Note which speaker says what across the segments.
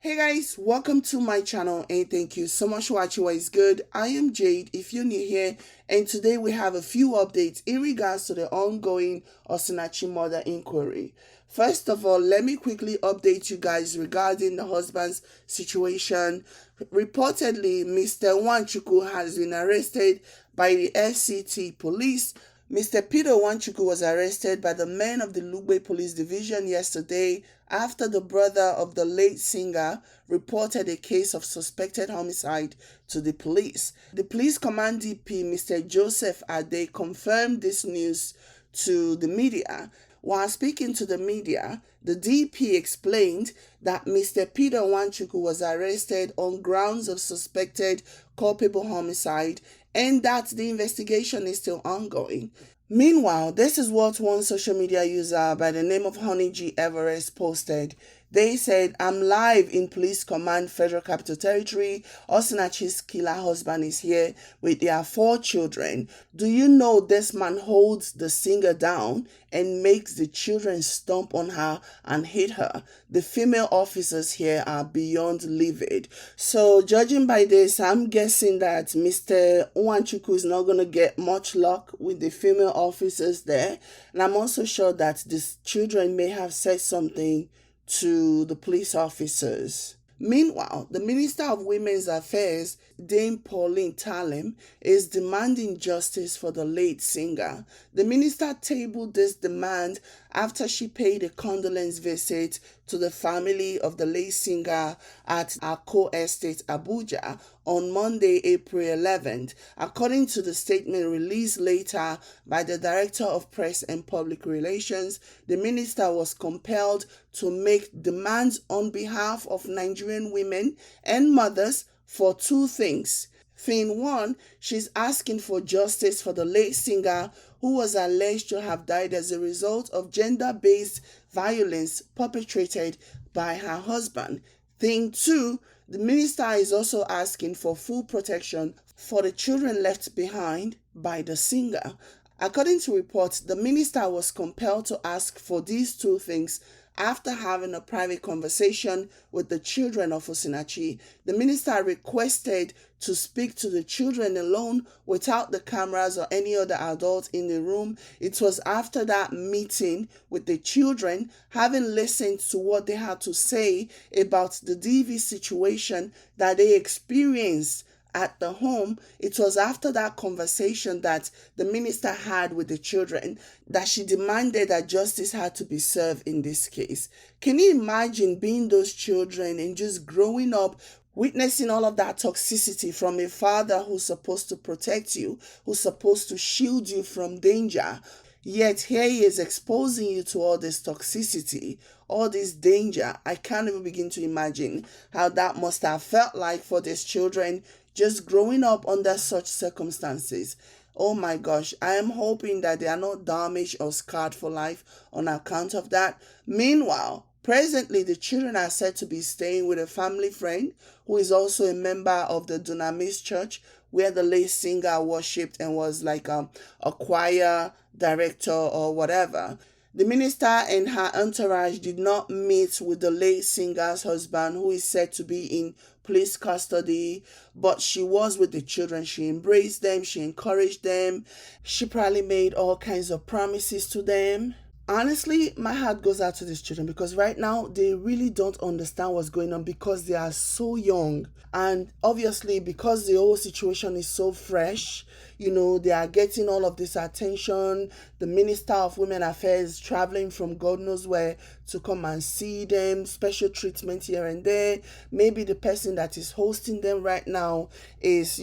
Speaker 1: Hey guys, welcome to my channel and thank you so much for watching What is Good. I am Jade if you're new here, and today we have a few updates in regards to the ongoing Osinachi murder inquiry. First of all, let me quickly update you guys regarding the husband's situation. Reportedly, Mr. Nwachukwu has been arrested by the FCT police. Mr. Peter Nwachukwu was arrested by the men of the Lugbe Police Division yesterday after the brother of the late singer reported a case of suspected homicide to the police. The police command DP, Mr. Joseph Ade, confirmed this news to the media. While speaking to the media, the DP explained that Mr. Peter Nwachukwu was arrested on grounds of suspected culpable homicide and that the investigation is still ongoing. Meanwhile, this is what one social media user by the name of Honey G. Everest posted. They said, "I'm live in Police Command, Federal Capital Territory. Osinachi's killer husband is here with their 4 children. Do you know this man holds the singer down and makes the children stomp on her and hit her? The female officers here are beyond livid." So, judging by this, I'm guessing that Mr. Nwachukwu is not going to get much luck with the female officers there. And I'm also sure that these children may have said something to the police officers. Meanwhile, the Minister of Women's Affairs, Dame Pauline Talem, is demanding justice for the late singer. The minister tabled this demand after she paid a condolence visit to the family of the late singer at Ako Estate, Abuja, on Monday, April 11th. According to the statement released later by the Director of Press and Public Relations, the minister was compelled to make demands on behalf of Nigerian women and mothers for 2 things. Thing 1, she's asking for justice for the late singer who was alleged to have died as a result of gender-based violence perpetrated by her husband. Thing 2, the minister is also asking for full protection for the children left behind by the singer. According to reports, the minister was compelled to ask for these 2 things after having a private conversation with the children of Osinachi. The minister requested to speak to the children alone without the cameras or any other adult in the room. It was after that meeting with the children, having listened to what they had to say about the DV situation that they experienced at the home. It was after that conversation that the minister had with the children that she demanded that justice had to be served in this case. Can you imagine being those children and just growing up witnessing all of that toxicity from a father who's supposed to protect you, who's supposed to shield you from danger? Yet here he is exposing you to all this toxicity, all this danger. I can't even begin to imagine how that must have felt like for these children just growing up under such circumstances. Oh my gosh, I am hoping that they are not damaged or scarred for life on account of that. Meanwhile, presently, the children are said to be staying with a family friend who is also a member of the Dunamis Church, where the late singer worshipped and was like a choir director or whatever. The minister and her entourage did not meet with the late singer's husband, who is said to be in police custody, but she was with the children. She embraced them, she encouraged them, she probably made all kinds of promises to them. Honestly, my heart goes out to these children because right now they really don't understand what's going on because they are so young. And obviously, because the whole situation is so fresh, they are getting all of this attention. The Minister of Women Affairs traveling from God knows where to come and see them, special treatment here and there. Maybe the person that is hosting them right now is,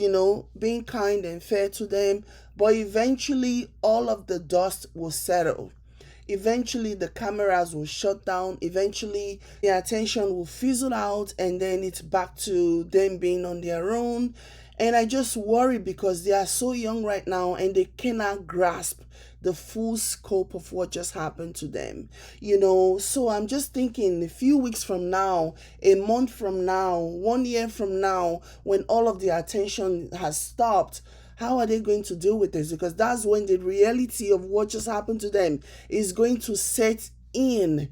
Speaker 1: being kind and fair to them. But eventually, all of the dust will settle. Eventually, the cameras will shut down. Eventually, the attention will fizzle out, and then it's back to them being on their own. And I just worry because they are so young right now and they cannot grasp the full scope of what just happened to them. So I'm just thinking a few weeks from now, a month from now, 1 year from now, when all of the attention has stopped, how are they going to deal with this? Because that's when the reality of what just happened to them is going to set in.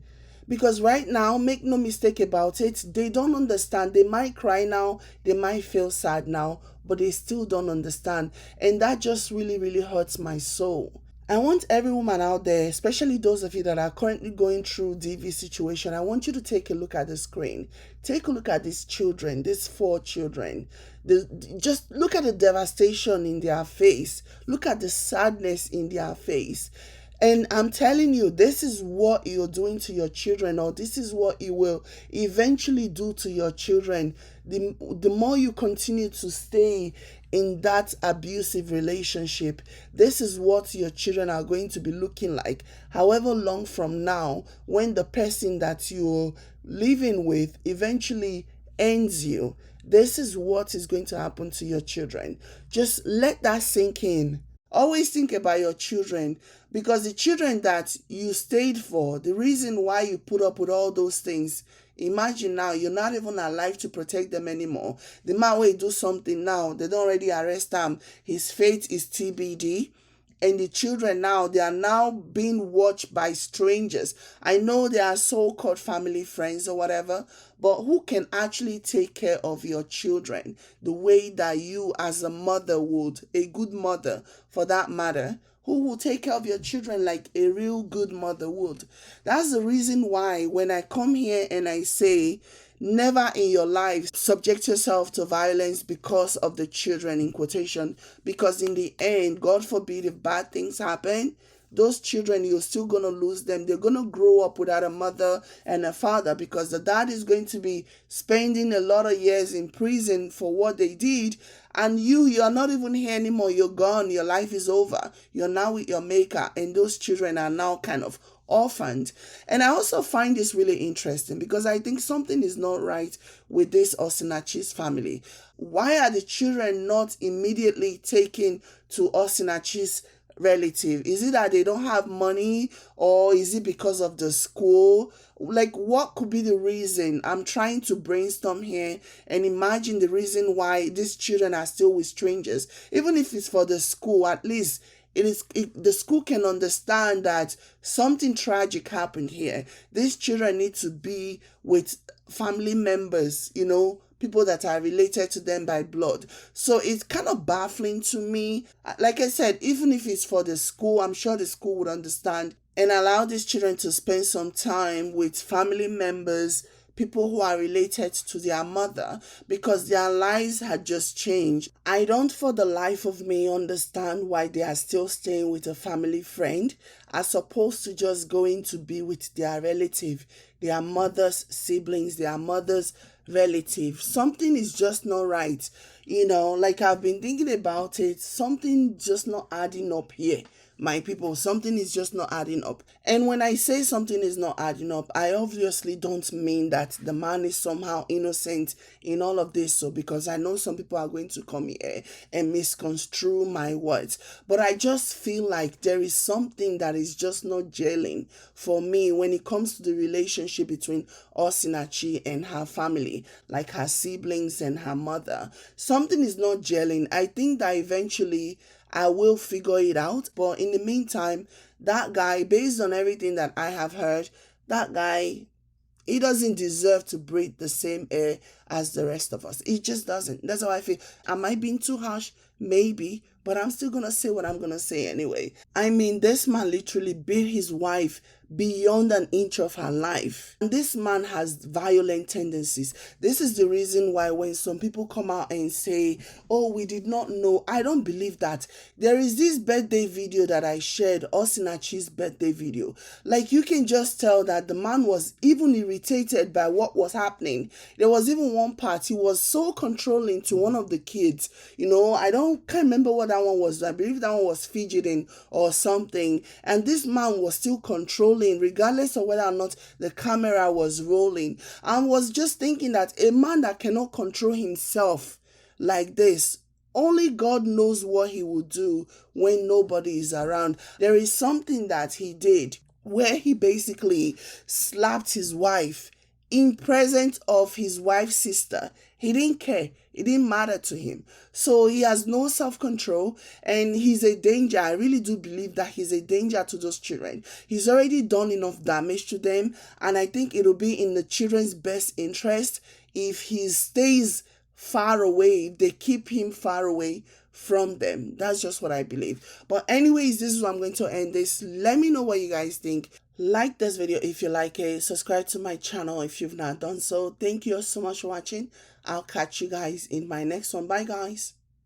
Speaker 1: Because right now, make no mistake about it, they don't understand. They might cry now, they might feel sad now, but they still don't understand. And that just really, really hurts my soul. I want every woman out there, especially those of you that are currently going through DV situation, I want you to take a look at the screen. Take a look at these children, these four children. Just look at the devastation in their face. Look at the sadness in their face. And I'm telling you, this is what you're doing to your children, or this is what you will eventually do to your children. The more you continue to stay in that abusive relationship, this is what your children are going to be looking like. However long from now, when the person that you're living with eventually ends you, this is what is going to happen to your children. Just let that sink in. Always think about your children, because the children that you stayed for, the reason why you put up with all those things, imagine now you're not even alive to protect them anymore. The man will do something now, they don't already arrest him. His fate is TBD. And the children now, they are now being watched by strangers. I know they are so-called family friends or whatever, but who can actually take care of your children the way that you as a mother would, a good mother for that matter, who will take care of your children like a real good mother would? That's the reason why when I come here and I say, never in your life subject yourself to violence because of the children, in quotation, because in the end, God forbid, if bad things happen, those children, you're still going to lose them. They're going to grow up without a mother and a father, because the dad is going to be spending a lot of years in prison for what they did. And you're not even here anymore. You're gone. Your life is over. You're now with your maker. And those children are now kind of orphaned. And I also find this really interesting, because I think something is not right with this Osinachi's family. Why are the children not immediately taken to Osinachi's relative? Is it that they don't have money, or is it because of the school? Like, what could be the reason? I'm trying to brainstorm here and imagine the reason why these children are still with strangers. Even if it's for the school, at least the school can understand that something tragic happened here. These children need to be with family members, people that are related to them by blood. So it's kind of baffling to me. Like I said, even if it's for the school, I'm sure the school would understand and allow these children to spend some time with family members, people who are related to their mother, because their lives had just changed. I don't for the life of me understand why they are still staying with a family friend as opposed to just going to be with their relative, their mother's siblings, their mother's relative. Something is just not right. Like I've been thinking about it, something just not adding up here. My people, something is just not adding up. And when I say something is not adding up, I obviously don't mean that the man is somehow innocent in all of this. So, because I know some people are going to come here and misconstrue my words, but I just feel like there is something that is just not gelling for me when it comes to the relationship between Osinachi and her family, like her siblings and her mother. Something is not gelling. I think that eventually I will figure it out. But in the meantime, that guy, based on everything that I have heard, that guy, he doesn't deserve to breathe the same air as the rest of us. He just doesn't. That's how I feel. Am I being too harsh? Maybe. But I'm still going to say what I'm going to say anyway. I mean, this man literally beat his wife beyond an inch of her life. And this man has violent tendencies. This is the reason why when some people come out and say, oh, we did not know, I don't believe that. There is this birthday video that I shared, Osinachi's birthday video. Like, you can just tell that the man was even irritated by what was happening. There was even one part, he was so controlling to one of the kids. Can't remember what that one was. I believe that one was fidgeting or something. And this man was still controlling, regardless of whether or not the camera was rolling. And was just thinking that a man that cannot control himself like this, only God knows what he will do when nobody is around. There is something that he did where he basically slapped his wife in presence of his wife's sister. He didn't care. It didn't matter to him. So he has no self-control, and he's a danger. I really do believe that he's a danger to those children. He's already done enough damage to them, and I think it'll be in the children's best interest if he stays far away, if they keep him far away from them. That's just what I believe. But anyways, this is where I'm going to end this. Let me know what you guys think. Like this video if you like it. Subscribe to my channel if you've not done so. Thank you so much for watching. I'll catch you guys in my next one. Bye guys.